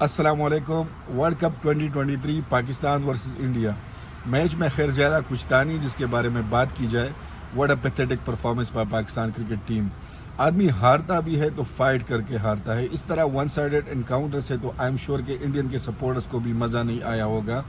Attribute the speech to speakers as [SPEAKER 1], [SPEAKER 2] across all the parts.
[SPEAKER 1] السلام علیکم. World cup 2023 Pakistan versus India match میں خیر زیادہ کچھ تھا نہیں جس کے بارے میں بات کی جائے. What a pathetic performance by Pakistan cricket team. آدمی ہارتا بھی ہے تو فائٹ کر کے ہارتا ہے. اس طرح ون سائیڈڈ انکاؤنٹر سے تو آئی ایم شیور کہ انڈین کے سپورٹرز کو بھی مزہ نہیں آیا ہوگا.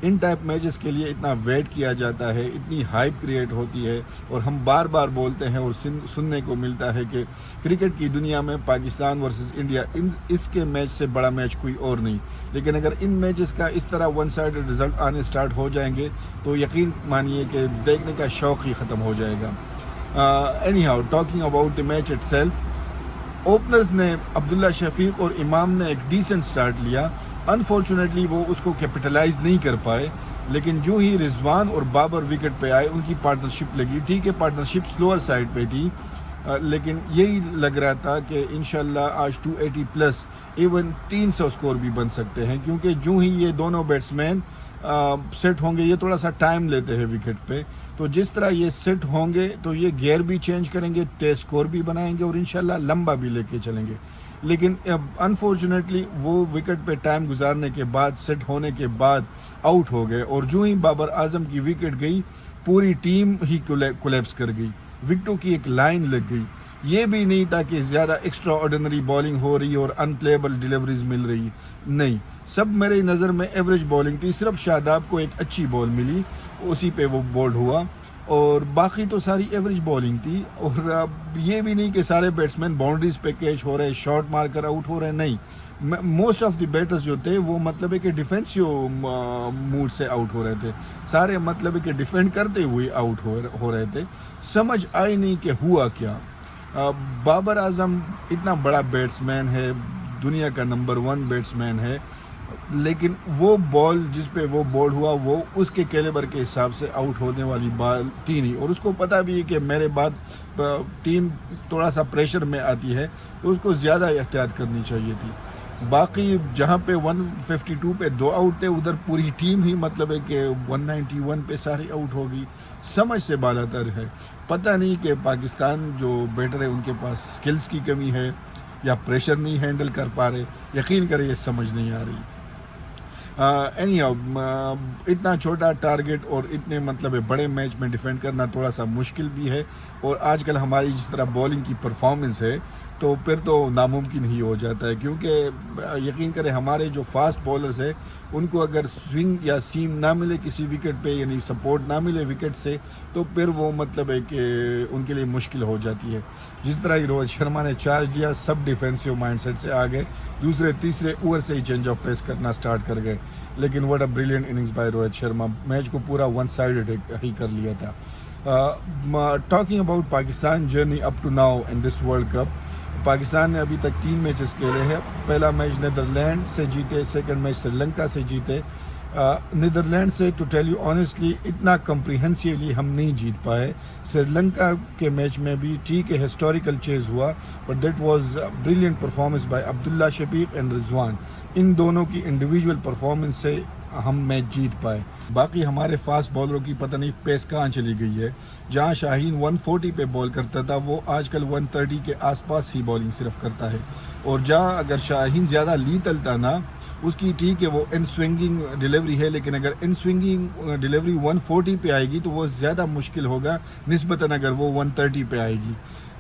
[SPEAKER 1] ان ٹائپ میچز کے لیے اتنا ویٹ کیا جاتا ہے, اتنی ہائپ کریٹ ہوتی ہے, اور ہم بار بار بولتے ہیں اور سننے کو ملتا ہے کہ کرکٹ کی دنیا میں پاکستان ورسز انڈیا اس کے میچ سے بڑا میچ کوئی اور نہیں. لیکن اگر ان میچز کا اس طرح ون سائیڈڈ رزلٹ آنے سٹارٹ ہو جائیں گے تو یقین مانیے کہ دیکھنے کا شوق ہی ختم ہو جائے گا. Anyhow, talking about the match itself, openers نے عبداللہ شفیق اور امام نے ایک ڈیسنٹ سٹارٹ لیا. انفارچونیٹلی وہ اس کو کیپٹلائز نہیں کر پائے, لیکن جو ہی رضوان اور بابر وکٹ پہ آئے ان کی پارٹنرشپ لگی. ٹھیک ہے, پارٹنرشپ سلوور سائڈ پہ تھی, لیکن یہی لگ رہا تھا کہ انشاءاللہ آج 280 پلس ایون 300 سکور بھی بن سکتے ہیں, کیونکہ جو ہی یہ دونوں بیٹسمین سیٹ ہوں گے, یہ تھوڑا سا ٹائم لیتے ہیں وکٹ پہ, تو جس طرح یہ سیٹ ہوں گے تو یہ گیئر بھی چینج کریں گے, تیز سکور بھی بنائیں گے اور انشاءاللہ لمبا بھی لے کے چلیں گے. لیکن انفارچونیٹلی وہ وکٹ پہ ٹائم گزارنے کے بعد, سیٹ ہونے کے بعد آؤٹ ہو گئے, اور جو ہی بابر اعظم کی وکٹ گئی پوری ٹیم ہی کولیپس کر گئی. وکٹوں کی ایک لائن لگ گئی. یہ بھی نہیں تھا کہ زیادہ ایکسٹرا آرڈنری بالنگ ہو رہی اور ان پلیبل ڈیلیوریز مل رہی, نہیں, سب میرے نظر میں ایوریج بالنگ تھی. صرف شاداب کو ایک اچھی بال ملی, اسی پہ وہ بولڈ ہوا, اور باقی تو ساری ایوریج بالنگ تھی. اور یہ بھی نہیں کہ سارے بیٹسمین باؤنڈریز پہ کیچ ہو رہے, شاٹ مار کر آؤٹ ہو رہے, نہیں. موسٹ آف دی بیٹرز جو تھے وہ مطلب ہے کہ ڈیفینسیو موڈ سے آؤٹ ہو رہے تھے. سارے مطلب ہے کہ ڈیفینڈ کرتے ہوئے آؤٹ ہو رہے تھے. سمجھ آئی نہیں کہ ہوا کیا. بابر اعظم اتنا بڑا بیٹسمین ہے, دنیا کا نمبر 1 بیٹسمین ہے, لیکن وہ بال جس پہ وہ بولڈ ہوا وہ اس کے کیلیبر کے حساب سے آؤٹ ہونے والی بال تھی نہیں, اور اس کو پتہ بھی ہے کہ میرے بعد ٹیم تھوڑا سا پریشر میں آتی ہے تو اس کو زیادہ احتیاط کرنی چاہیے تھی. باقی جہاں پہ 152 پہ 2 آؤٹ تھے, ادھر پوری ٹیم ہی مطلب ہے کہ 191 پہ ساری آؤٹ ہوگی. سمجھ سے بالا تر ہے. پتہ نہیں کہ پاکستان جو بیٹر ہے ان کے پاس سکلز کی کمی ہے یا پریشر نہیں ہینڈل کر پا رہے. یقین کرے یہ سمجھ نہیں آ رہی. اینی ہاؤ, اتنا چھوٹا ٹارگٹ اور اتنے مطلب بڑے میچ میں ڈیفینڈ کرنا تھوڑا سا مشکل بھی ہے, اور آج کل ہماری جس طرح بولنگ کی پرفارمنس ہے تو پھر تو ناممکن ہی ہو جاتا ہے. کیونکہ یقین کریں ہمارے جو فاسٹ بولرز ہیں ان کو اگر سوئنگ یا سیم نہ ملے کسی وکٹ پہ, یعنی سپورٹ نہ ملے وکٹ سے, تو پھر وہ مطلب ہے کہ ان کے لیے مشکل ہو جاتی ہے. جس طرح ہی روہت شرما نے چارج لیا, سب ڈیفینسیو مائنڈ سیٹ سے آ گئے, دوسرے تیسرے اوور سے ہی چینج آف پیس کرنا سٹارٹ کر گئے. لیکن what a brilliant innings by Rohit Sharma, match کو پورا ون سائیڈڈ ہی کر لیا تھا. Talking about Pakistan journey up to now in this world cup, Pakistan نے ابھی تک 3 میچز کھیلے ہیں. پہلا میچ نیدرلینڈ سے جیتے, سیکنڈ میچ سری لنکا سے جیتے. نیدرلینڈ سے ٹو ٹیل یو آنیسٹلی اتنا کمپریہنسیولی ہم نہیں جیت پائے. سری لنکا کے میچ میں بھی ٹھیک ہے ہسٹوریکل چیز ہوا, but that was brilliant performance by Abdullah Shafique and Rizwan. ان دونوں کی انڈیویجول پرفارمنس سے ہم میچ جیت پائے. باقی ہمارے فاسٹ بالروں کی پتہ نہیں پیس کہاں چلی گئی ہے. جہاں شاہین 140 پہ بال کرتا تھا وہ آج کل 130 کے آس پاس ہی بالنگ صرف کرتا ہے. اور جہاں اگر شاہین زیادہ لیتل تھا نا, اس کی ٹھیک ہے وہ ان سوئنگنگ ڈیلیوری ہے, لیکن اگر ان سوئنگنگ ڈیلیوری 140 پہ آئے گی تو وہ زیادہ مشکل ہوگا نسبتاً اگر وہ 130 پہ آئے گی.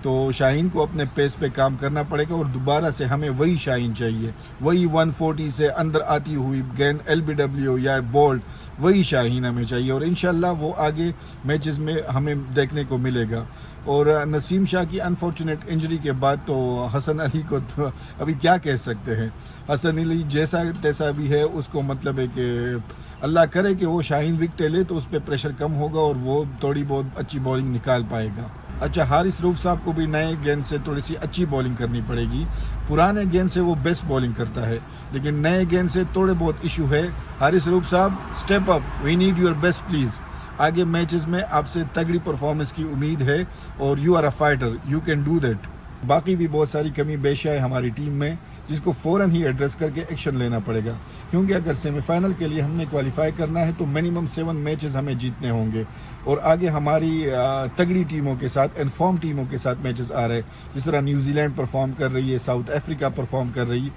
[SPEAKER 1] تو شاہین کو اپنے پیس پہ کام کرنا پڑے گا, اور دوبارہ سے ہمیں وہی شاہین چاہیے, وہی 140 سے اندر آتی ہوئی گیند LBW یا بولڈ, وہی شاہین ہمیں چاہیے. اور انشاءاللہ وہ آگے میچز میں ہمیں دیکھنے کو ملے گا. اور نسیم شاہ کی انفارچونیٹ انجری کے بعد تو حسن علی کو تو ابھی کیا کہہ سکتے ہیں. حسن علی جیسا تیسا بھی ہے, اس کو مطلب ہے کہ اللہ کرے کہ وہ شاہین وکٹیں لے تو اس پہ پریشر کم ہوگا اور وہ تھوڑی بہت اچھی بالنگ نکال پائے گا. اچھا, حارث روف صاحب کو بھی نئے گیند سے تھوڑی سی اچھی بالنگ کرنی پڑے گی. پرانے گیند سے وہ بیسٹ بالنگ کرتا ہے, لیکن نئے گیند سے تھوڑے بہت ایشو ہے. حارث روف صاحب step up, we need your best please. آگے میچز میں آپ سے تگڑی پرفارمنس کی امید ہے, اور you are a fighter, you can do that. باقی بھی بہت ساری کمی بیشیاں ہے ہماری ٹیم میں جس کو فوراً ہی ایڈریس کر کے ایکشن لینا پڑے گا, کیونکہ اگر سیمی فائنل کے لیے ہم نے کوالیفائی کرنا ہے تو منیمم 7 میچز ہمیں جیتنے ہوں گے. اور آگے ہماری تگڑی ٹیموں کے ساتھ, انفارم ٹیموں کے ساتھ میچز آ رہے, جس طرح نیوزی لینڈ پرفارم کر رہی ہے, ساؤتھ افریقہ پرفارم کر رہی,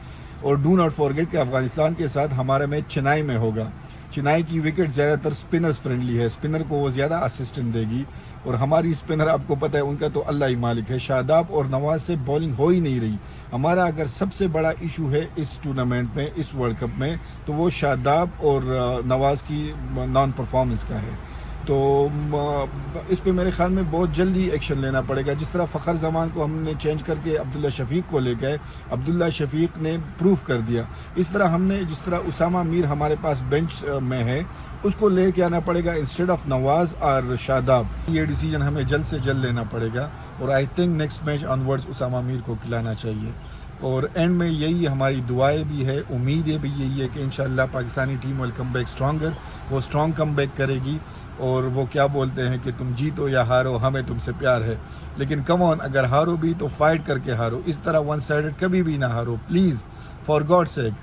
[SPEAKER 1] اور ڈو ناٹ فارگیٹ کہ افغانستان کے ساتھ ہمارا میچ چنائی میں ہوگا. چنائی کی وکٹ زیادہ تر سپنرز فرینڈلی ہے, سپنر کو وہ زیادہ اسسٹنٹ دے گی, اور ہماری سپنر آپ کو پتہ ہے ان کا تو اللہ ہی مالک ہے. شاداب اور نواز سے بولنگ ہو ہی نہیں رہی. ہمارا اگر سب سے بڑا ایشو ہے اس ٹورنامنٹ میں, اس ورلڈ کپ میں, تو وہ شاداب اور نواز کی نان پرفارمنس کا ہے. تو اس پہ میرے خیال میں بہت جلدی ایکشن لینا پڑے گا. جس طرح فخر زمان کو ہم نے چینج کر کے عبداللہ شفیق کو لے گئے, عبداللہ شفیق نے پروف کر دیا, اس طرح ہم نے جس طرح اسامہ میر ہمارے پاس بینچ میں ہے اس کو لے کے آنا پڑے گا انسٹیڈ آف نواز اور شاداب. یہ ڈیسیجن ہمیں جلد سے جلد لینا پڑے گا, اور I think next match onwards Usama Mir کو کھلانا چاہیے. اور اینڈ میں یہی ہماری دعائیں بھی ہے, امیدیں بھی یہی ہے کہ انشاءاللہ Pakistani team will come back stronger. وہ اسٹرانگ کم بیک کرے گی, اور وہ کیا بولتے ہیں کہ تم جیتو یا ہارو ہمیں تم سے پیار ہے, لیکن کم آن اگر ہارو بھی تو فائٹ کر کے ہارو. اس طرح ون سائیڈڈ کبھی بھی نہ ہارو پلیز, فار گاڈ سیک.